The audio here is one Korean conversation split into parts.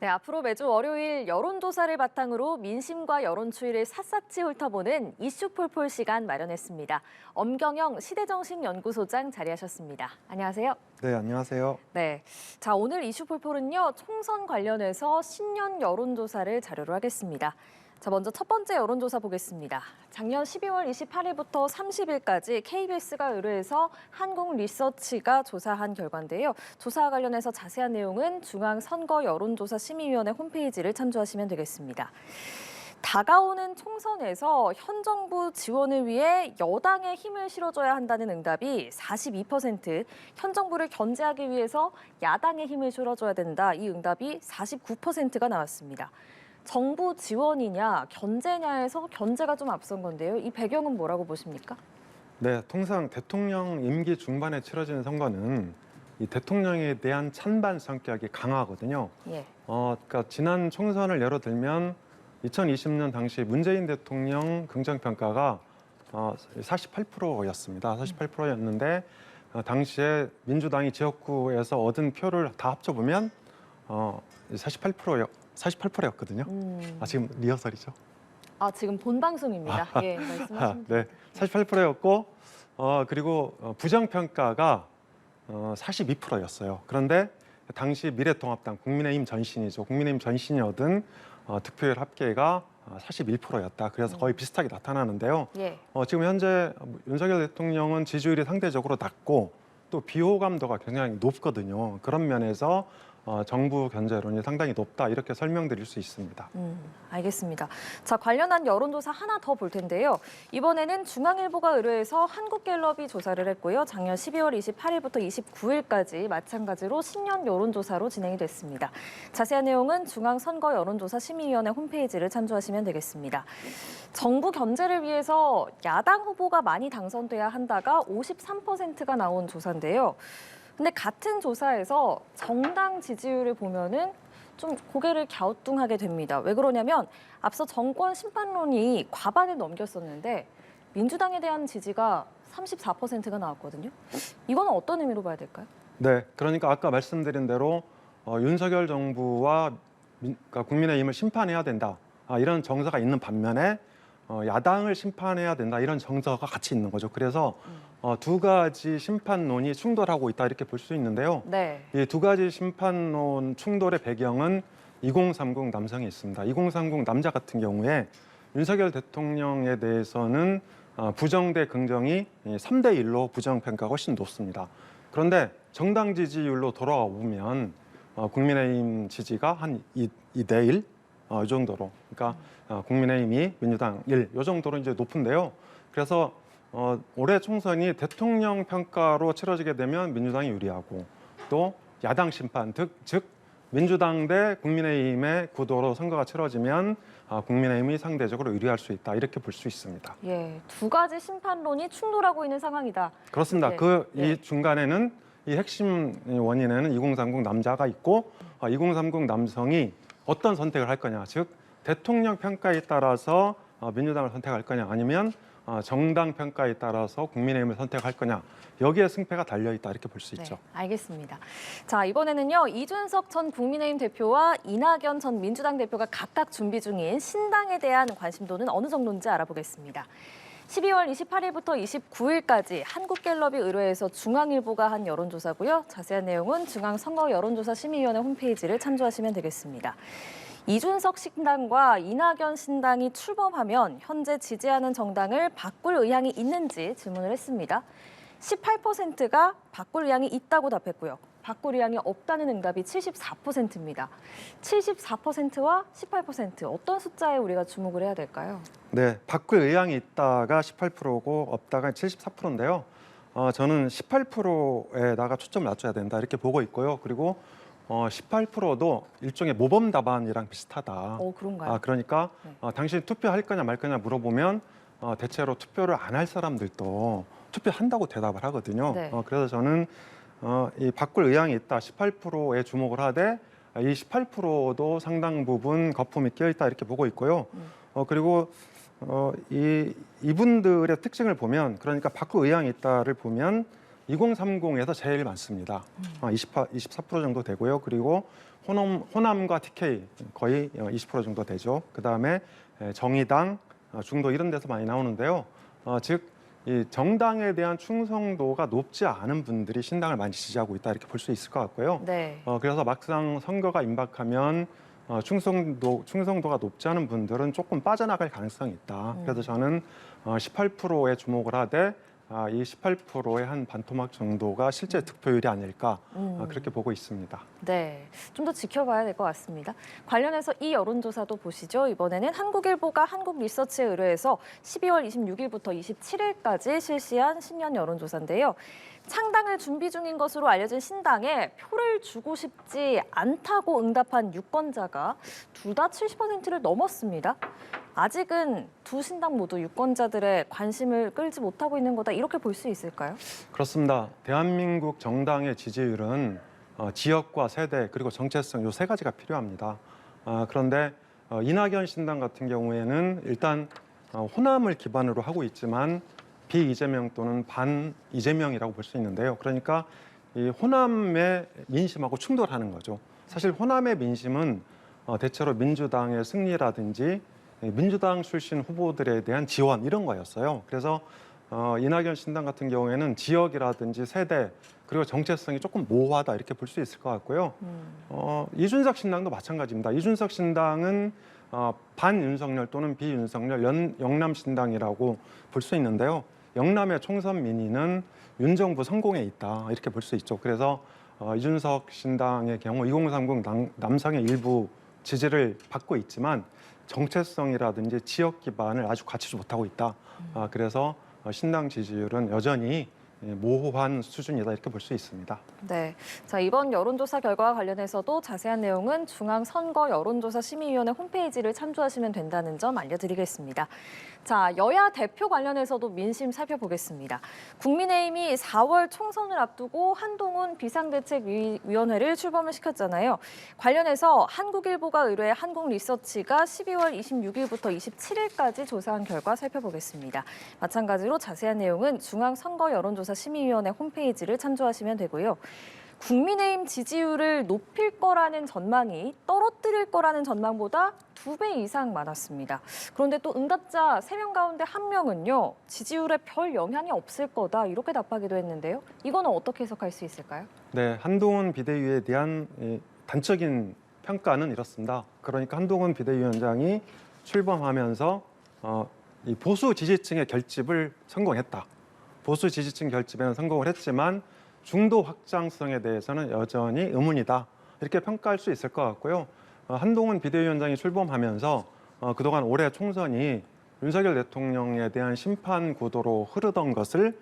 네, 앞으로 매주 월요일 여론조사를 바탕으로 민심과 여론 추이를 샅샅이 훑어보는 이슈 폴폴 시간 마련했습니다. 엄경영 시대정신연구소장 자리하셨습니다. 안녕하세요. 네, 안녕하세요. 네, 자 오늘 이슈 폴폴은요 총선 관련해서 신년 여론조사를 자료로 하겠습니다. 자 먼저 첫 번째 여론조사 보겠습니다. 작년 12월 28일부터 30일까지 KBS가 의뢰해서 한국리서치가 조사한 결과인데요. 조사와 관련해서 자세한 내용은 중앙선거여론조사심의위원회 홈페이지를 참조하시면 되겠습니다. 다가오는 총선에서 현 정부 지원을 위해 여당에 힘을 실어줘야 한다는 응답이 42%, 현 정부를 견제하기 위해서 야당에 힘을 실어줘야 된다. 이 응답이 49%가 나왔습니다. 정부 지원이냐 견제냐에서 견제가 좀 앞선 건데요. 이 배경은 뭐라고 보십니까? 네, 통상 대통령 임기 중반에 치러지는 선거는 이 대통령에 대한 찬반 성격이 강하거든요. 예. 그러니까 지난 총선을 예로 들면 2020년 당시 문재인 대통령 긍정평가가 48%였습니다. 48%였는데 당시에 민주당이 지역구에서 얻은 표를 다 합쳐보면 48%였거든요. 지금 리허설이죠? 지금 본 방송입니다. 예, 말씀하시면 네, 48%였고 그리고 부정평가가 42%였어요. 그런데 당시 미래통합당 국민의힘 전신이죠. 국민의힘 전신이 얻은 득표율 합계가 41%였다. 그래서 거의 비슷하게 나타나는데요. 예. 지금 현재 윤석열 대통령은 지지율이 상대적으로 낮고 또 비호감도가 굉장히 높거든요. 그런 면에서 정부 견제론이 상당히 높다 이렇게 설명드릴 수 있습니다. 알겠습니다. 자, 관련한 여론조사 하나 더 볼 텐데요. 이번에는 중앙일보가 의뢰해서 한국갤럽이 조사를 했고요. 작년 12월 28일부터 29일까지 마찬가지로 신년 여론조사로 진행이 됐습니다. 자세한 내용은 중앙선거여론조사심의위원회 홈페이지를 참조하시면 되겠습니다. 정부 견제를 위해서 야당 후보가 많이 당선돼야 한다가 53%가 나온 조사인데요. 근데 같은 조사에서 정당 지지율을 보면은 좀 고개를 갸우뚱하게 됩니다. 왜 그러냐면 앞서 정권 심판론이 과반을 넘겼었는데 민주당에 대한 지지가 34%가 나왔거든요. 이거는 어떤 의미로 봐야 될까요? 네, 그러니까 아까 말씀드린 대로 윤석열 정부와 그러니까 국민의힘을 심판해야 된다. 이런 정서가 있는 반면에 야당을 심판해야 된다. 이런 정서가 같이 있는 거죠. 그래서 두 가지 심판론이 충돌하고 있다 이렇게 볼 수 있는데요. 네. 이 두 가지 심판론 충돌의 배경은 2030 남성이 있습니다. 2030 남자 같은 경우에 윤석열 대통령에 대해서는 부정 대 긍정이 3대 1로 부정 평가가 훨씬 높습니다. 그런데 정당 지지율로 돌아와 보면 국민의힘 지지가 한 2대 1, 이 정도로. 그러니까 국민의힘이 민주당 1, 이 정도로 이제 높은데요. 그래서 올해 총선이 대통령 평가로 치러지게 되면 민주당이 유리하고 또 야당 심판, 즉 민주당 대 국민의힘의 구도로 선거가 치러지면 국민의힘이 상대적으로 유리할 수 있다 이렇게 볼 수 있습니다. 예, 두 가지 심판론이 충돌하고 있는 상황이다. 그렇습니다. 네. 이 중간에는 이 핵심 원인에는 2030 남자가 있고 2030 남성이 어떤 선택을 할 거냐, 즉 대통령 평가에 따라서 민주당을 선택할 거냐 아니면 정당 평가에 따라서 국민의힘을 선택할 거냐 여기에 승패가 달려있다 이렇게 볼 수 있죠. 네, 알겠습니다. 자, 이번에는요. 이준석 전 국민의힘 대표와 이낙연 전 민주당 대표가 각각 준비 중인 신당에 대한 관심도는 어느 정도인지 알아보겠습니다. 12월 28일부터 29일까지 한국갤럽이 의뢰해서 중앙일보가 한 여론조사고요. 자세한 내용은 중앙선거여론조사심의위원회 홈페이지를 참조하시면 되겠습니다. 이준석 신당과 이낙연 신당이 출범하면 현재 지지하는 정당을 바꿀 의향이 있는지 질문을 했습니다. 18%가 바꿀 의향이 있다고 답했고요. 바꿀 의향이 없다는 응답이 74%입니다. 74%와 18% 어떤 숫자에 우리가 주목을 해야 될까요? 네, 바꿀 의향이 있다가 18%고 없다가 74%인데요. 저는 18%에다가 초점을 맞춰야 된다 이렇게 보고 있고요. 그리고 18%도 일종의 모범 답안이랑 비슷하다. 그런가요? 그러니까 네. 당신 투표할 거냐 말 거냐 물어보면 대체로 투표를 안 할 사람들도 투표한다고 대답을 하거든요. 네. 그래서 저는 이 바꿀 의향이 있다 18%에 주목을 하되 이 18%도 상당 부분 거품이 끼어 있다 이렇게 보고 있고요. 그리고 이분들의 특징을 보면 그러니까 바꿀 의향이 있다를 보면 2030에서 제일 많습니다. 24% 정도 되고요. 그리고 호남과 TK 거의 20% 정도 되죠. 그다음에 정의당, 중도 이런 데서 많이 나오는데요. 즉, 이 정당에 대한 충성도가 높지 않은 분들이 신당을 많이 지지하고 있다 이렇게 볼 수 있을 것 같고요. 네. 그래서 막상 선거가 임박하면 충성도가 높지 않은 분들은 조금 빠져나갈 가능성이 있다. 그래서 저는 18%에 주목을 하되 이 18%의 한 반토막 정도가 실제 득표율이 아닐까 그렇게 보고 있습니다. 네, 좀 더 지켜봐야 될 것 같습니다. 관련해서 이 여론조사도 보시죠. 이번에는 한국일보가 한국리서치에 의뢰해서 12월 26일부터 27일까지 실시한 신년 여론조사인데요. 창당을 준비 중인 것으로 알려진 신당에 표를 주고 싶지 않다고 응답한 유권자가 둘 다 70%를 넘었습니다. 아직은 두 신당 모두 유권자들의 관심을 끌지 못하고 있는 거다 이렇게 볼 수 있을까요? 그렇습니다. 대한민국 정당의 지지율은 지역과 세대 그리고 정체성 요 세 가지가 필요합니다. 그런데 이낙연 신당 같은 경우에는 일단 호남을 기반으로 하고 있지만 비이재명 또는 반 이재명이라고 볼 수 있는데요. 그러니까 이 호남의 민심하고 충돌하는 거죠. 사실 호남의 민심은 대체로 민주당의 승리라든지 민주당 출신 후보들에 대한 지원 이런 거였어요. 그래서 이낙연 신당 같은 경우에는 지역이라든지 세대 그리고 정체성이 조금 모호하다 이렇게 볼 수 있을 것 같고요. 이준석 신당도 마찬가지입니다. 이준석 신당은 반윤석열 또는 비윤석열 영남 신당이라고 볼 수 있는데요. 영남의 총선 민의는 윤정부 성공에 있다 이렇게 볼 수 있죠. 그래서 이준석 신당의 경우 2030 남성의 일부 지지를 받고 있지만 정체성이라든지 지역 기반을 아주 갖추지 못하고 있다. 그래서 신당 지지율은 여전히 모호한 수준이다 이렇게 볼 수 있습니다. 네, 자 이번 여론조사 결과와 관련해서도 자세한 내용은 중앙선거여론조사심의위원회 홈페이지를 참조하시면 된다는 점 알려드리겠습니다. 자, 여야 대표 관련해서도 민심 살펴보겠습니다. 국민의힘이 4월 총선을 앞두고 한동훈 비상대책위원회를 출범을 시켰잖아요. 관련해서 한국일보가 의뢰해 한국리서치가 12월 26일부터 27일까지 조사한 결과 살펴보겠습니다. 마찬가지로 자세한 내용은 중앙선거여론조사심의위원회 홈페이지를 참조하시면 되고요. 국민의힘 지지율을 높일 거라는 전망이 떨어뜨릴 거라는 전망보다 2배 이상 많았습니다. 그런데 또 응답자 3명 가운데 1명은요. 지지율에 별 영향이 없을 거다 이렇게 답하기도 했는데요. 이거는 어떻게 해석할 수 있을까요? 네, 한동훈 비대위에 대한 단적인 평가는 이렇습니다. 그러니까 한동훈 비대위원장이 출범하면서 이 보수 지지층의 결집을 성공했다. 보수 지지층 결집에는 성공을 했지만 중도 확장성에 대해서는 여전히 의문이다. 이렇게 평가할 수 있을 것 같고요. 한동훈 비대위원장이 출범하면서 그동안 올해 총선이 윤석열 대통령에 대한 심판 구도로 흐르던 것을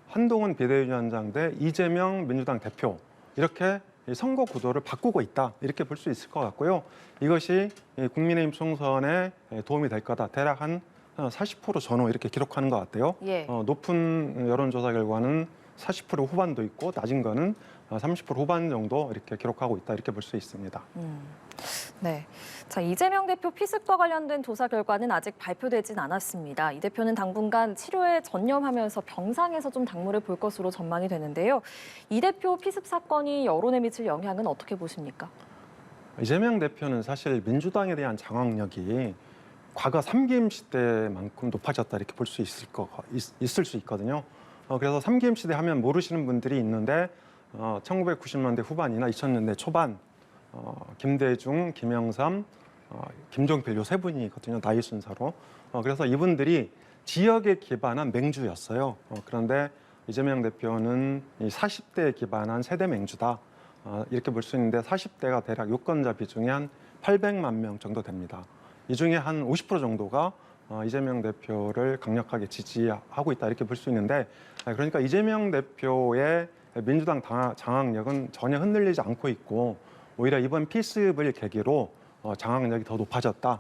한동훈 비대위원장 대 이재명 민주당 대표 이렇게 선거 구도를 바꾸고 있다. 이렇게 볼 수 있을 것 같고요. 이것이 국민의힘 총선에 도움이 될 거다. 대략 한 40% 전후 이렇게 기록하는 것 같아요. 예. 높은 여론조사 결과는 40% 후반도 있고 낮은 거는 30% 후반 정도 이렇게 기록하고 있다 이렇게 볼 수 있습니다. 네, 자 이재명 대표 피습과 관련된 조사 결과는 아직 발표되진 않았습니다. 이 대표는 당분간 치료에 전념하면서 병상에서 좀 당무를 볼 것으로 전망이 되는데요. 이 대표 피습 사건이 여론에 미칠 영향은 어떻게 보십니까? 이재명 대표는 사실 민주당에 대한 장악력이 과거 삼김 시대만큼 높아졌다 이렇게 볼 수 있을 수 있거든요. 그래서 삼김 시대 하면 모르시는 분들이 있는데 1990년대 후반이나 2000년대 초반 김대중, 김영삼, 김종필 요 세 분이거든요. 나이 순서로. 그래서 이분들이 지역에 기반한 맹주였어요. 그런데 이재명 대표는 이 40대에 기반한 세대 맹주다. 이렇게 볼 수 있는데 40대가 대략 유권자 비중이 한 800만 명 정도 됩니다. 이 중에 한 50% 정도가 이재명 대표를 강력하게 지지하고 있다 이렇게 볼 수 있는데 그러니까 이재명 대표의 민주당 장악력은 전혀 흔들리지 않고 있고 오히려 이번 피습을 계기로 장악력이 더 높아졌다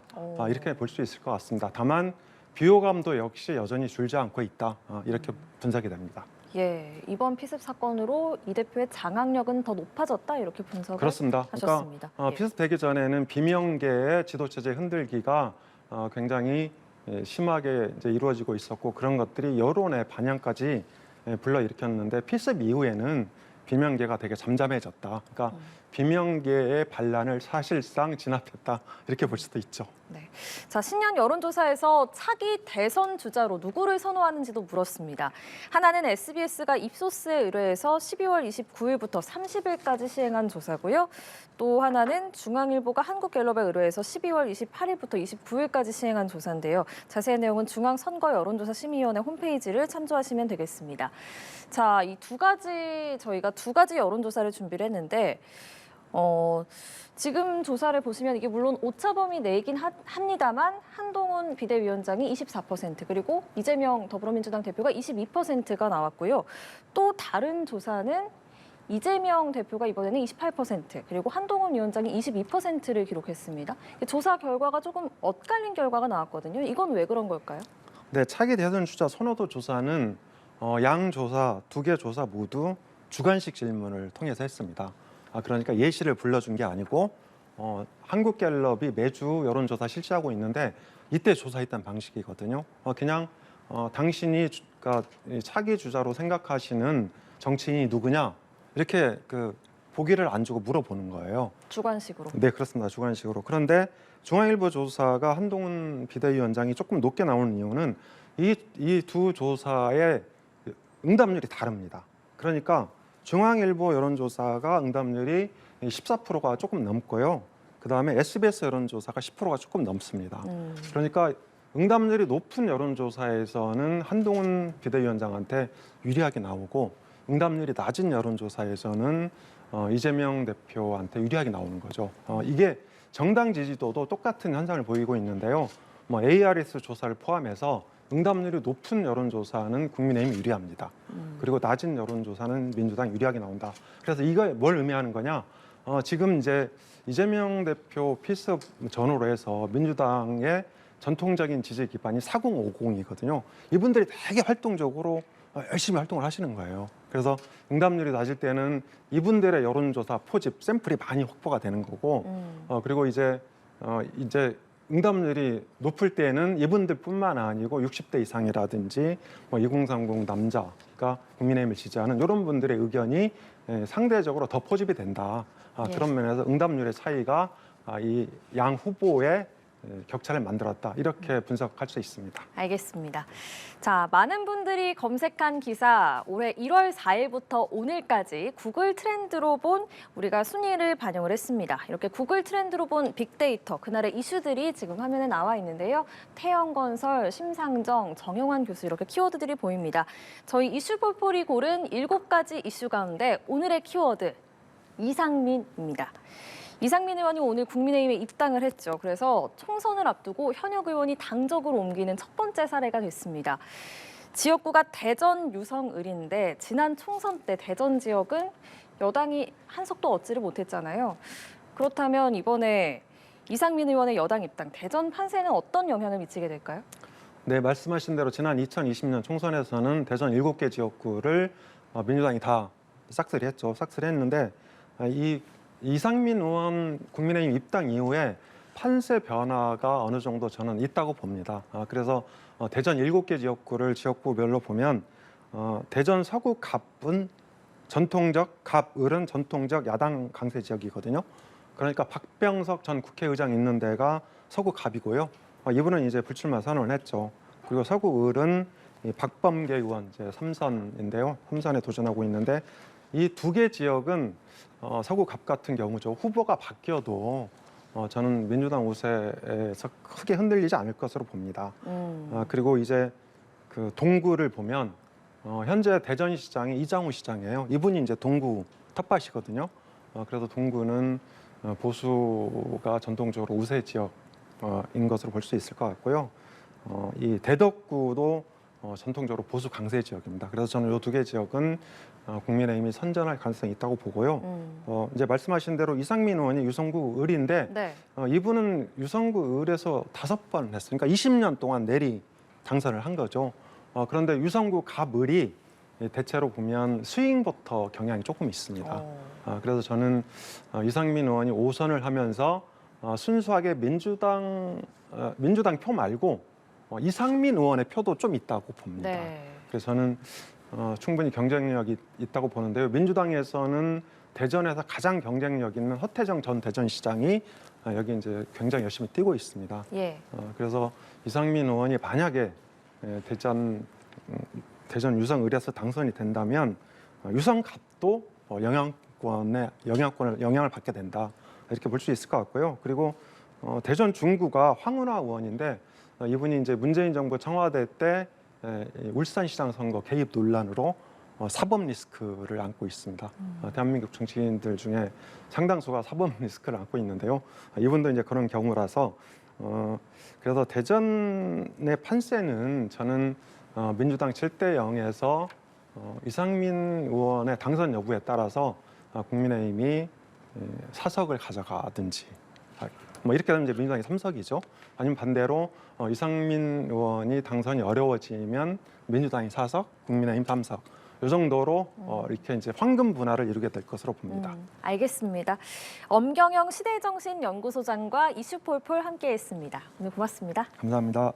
이렇게 볼 수 있을 것 같습니다. 다만 비호감도 역시 여전히 줄지 않고 있다 이렇게 분석이 됩니다. 예, 이번 피습 사건으로 이 대표의 장악력은 더 높아졌다 이렇게 분석을 그렇습니다. 하셨습니다. 그러니까 피습되기 전에는 비명계의 지도체제 흔들기가 굉장히 심하게 이제 이루어지고 있었고 그런 것들이 여론의 반영까지 불러일으켰는데 필습 이후에는 비명계가 되게 잠잠해졌다. 그러니까 비명계의 반란을 사실상 진압했다. 이렇게 볼 수도 있죠. 네. 자, 신년 여론조사에서 차기 대선 주자로 누구를 선호하는지도 물었습니다. 하나는 SBS가 입소스에 의뢰해서 12월 29일부터 30일까지 시행한 조사고요. 또 하나는 중앙일보가 한국갤럽에 의뢰해서 12월 28일부터 29일까지 시행한 조사인데요. 자세한 내용은 중앙선거여론조사심의위원회 홈페이지를 참조하시면 되겠습니다. 자, 이 저희가 두 가지 여론조사를 준비를 했는데 지금 조사를 보시면 이게 물론 오차범위 내긴 합니다만 한동훈 비대위원장이 24% 그리고 이재명 더불어민주당 대표가 22%가 나왔고요. 또 다른 조사는 이재명 대표가 이번에는 28% 그리고 한동훈 위원장이 22%를 기록했습니다. 조사 결과가 조금 엇갈린 결과가 나왔거든요. 이건 왜 그런 걸까요? 네, 차기 대선 주자 선호도 조사는 양 조사, 두 개 조사 모두 주관식 질문을 통해서 했습니다. 그러니까 예시를 불러준 게 아니고 한국갤럽이 매주 여론조사 실시하고 있는데 이때 조사했던 방식이거든요. 그냥 당신이 차기 주자로 생각하시는 정치인이 누구냐 이렇게 보기를 안 주고 물어보는 거예요. 주관식으로. 네, 그렇습니다. 주관식으로. 그런데 중앙일보 조사가 한동훈 비대위원장이 조금 높게 나오는 이유는 이 두 조사의 응답률이 다릅니다. 그러니까 중앙일보 여론조사가 응답률이 14%가 조금 넘고요. 그다음에 SBS 여론조사가 10%가 조금 넘습니다. 그러니까 응답률이 높은 여론조사에서는 한동훈 비대위원장한테 유리하게 나오고 응답률이 낮은 여론조사에서는 이재명 대표한테 유리하게 나오는 거죠. 이게 정당 지지도도 똑같은 현상을 보이고 있는데요. ARS 조사를 포함해서 응답률이 높은 여론조사는 국민의힘이 유리합니다. 그리고 낮은 여론조사는 민주당 유리하게 나온다. 그래서 이거 뭘 의미하는 거냐? 지금 이제 이재명 대표 필습 전후로 해서 민주당의 전통적인 지지 기반이 4050이거든요. 이분들이 되게 활동적으로 열심히 활동을 하시는 거예요. 그래서 응답률이 낮을 때는 이분들의 여론조사 포집 샘플이 많이 확보가 되는 거고, 그리고 이제 응답률이 높을 때는 이분들뿐만 아니고 60대 이상이라든지 2030 남자가 국민의힘을 지지하는 이런 분들의 의견이 상대적으로 더 포집이 된다. 그런 면에서 응답률의 차이가 이 양 후보의 격차를 만들었다. 이렇게 분석할 수 있습니다. 알겠습니다. 자, 많은 분들이 검색한 기사 올해 1월 4일부터 오늘까지 구글 트렌드로 본 우리가 순위를 반영을 했습니다. 이렇게 구글 트렌드로 본 빅데이터, 그날의 이슈들이 지금 화면에 나와 있는데요. 태영건설, 심상정, 정영환 교수 이렇게 키워드들이 보입니다. 저희 이슈볼폴이 고른 7가지 이슈 가운데 오늘의 키워드 이상민입니다. 이상민 의원이 오늘 국민의힘에 입당을 했죠. 그래서 총선을 앞두고 현역 의원이 당적으로 옮기는 첫 번째 사례가 됐습니다. 지역구가 대전 유성을인데 지난 총선 때 대전 지역은 여당이 한석도 얻지를 못했잖아요. 그렇다면 이번에 이상민 의원의 여당 입당, 대전 판세는 어떤 영향을 미치게 될까요? 네, 말씀하신 대로 지난 2020년 총선에서는 대전 7개 지역구를 민주당이 다 싹쓸이 했죠. 싹쓸이 했는데 이상민 의원 국민의힘 입당 이후에 판세 변화가 어느 정도 저는 있다고 봅니다. 그래서 대전 7개 지역구를 지역구별로 보면 대전 서구 갑은 갑을은 전통적 야당 강세 지역이거든요. 그러니까 박병석 전 국회의장 있는 데가 서구 갑이고요. 이분은 이제 불출마 선언을 했죠. 그리고 서구 을은 박범계 의원 이제 3선인데요. 3선에 도전하고 있는데 이 두 개 지역은 서구 갑 같은 경우죠. 후보가 바뀌어도 저는 민주당 우세에서 크게 흔들리지 않을 것으로 봅니다. 그리고 이제 그 동구를 보면 현재 대전시장이 이장우 시장이에요. 이분이 이제 동구 텃밭이거든요. 그래서 동구는 보수가 전통적으로 우세 지역인 것으로 볼 수 있을 것 같고요. 이 대덕구도 전통적으로 보수 강세 지역입니다. 그래서 저는 이 두 개 지역은 국민의힘이 선전할 가능성이 있다고 보고요. 이제 말씀하신 대로 이상민 의원이 유성구 을인데 네. 이분은 유성구 을에서 5번 했으니까 20년 동안 내리 당선을 한 거죠. 그런데 유성구 갑을이 대체로 보면 스윙부터 경향이 조금 있습니다. 그래서 저는 이상민 의원이 5선을 하면서 순수하게 민주당 표 말고 이상민 의원의 표도 좀 있다고 봅니다. 네. 그래서 저는 충분히 경쟁력이 있다고 보는데요. 민주당에서는 대전에서 가장 경쟁력 있는 허태정 전 대전시장이 여기 이제 굉장히 열심히 뛰고 있습니다. 예. 그래서 이상민 의원이 만약에 대전 유성 을에서 당선이 된다면 유성갑도 영향을 받게 된다 이렇게 볼 수 있을 것 같고요. 그리고 대전 중구가 황운하 의원인데 이분이 이제 문재인 정부 청와대 때 울산시장 선거 개입 논란으로 사법 리스크를 안고 있습니다. 대한민국 정치인들 중에 상당수가 사법 리스크를 안고 있는데요. 이분도 이제 그런 경우라서 그래서 대전의 판세는 저는 민주당 7대 0에서 이상민 의원의 당선 여부에 따라서 국민의힘이 사석을 가져가든지 뭐 이렇게 되면 이제 민주당이 3석이죠. 아니면 반대로 이상민 의원이 당선이 어려워지면 민주당이 4석, 국민의힘 3석. 이 정도로 이렇게 이제 황금 분할을 이루게 될 것으로 봅니다. 알겠습니다. 엄경영 시대정신연구소장과 이슈폴폴 함께했습니다. 오늘 고맙습니다. 감사합니다.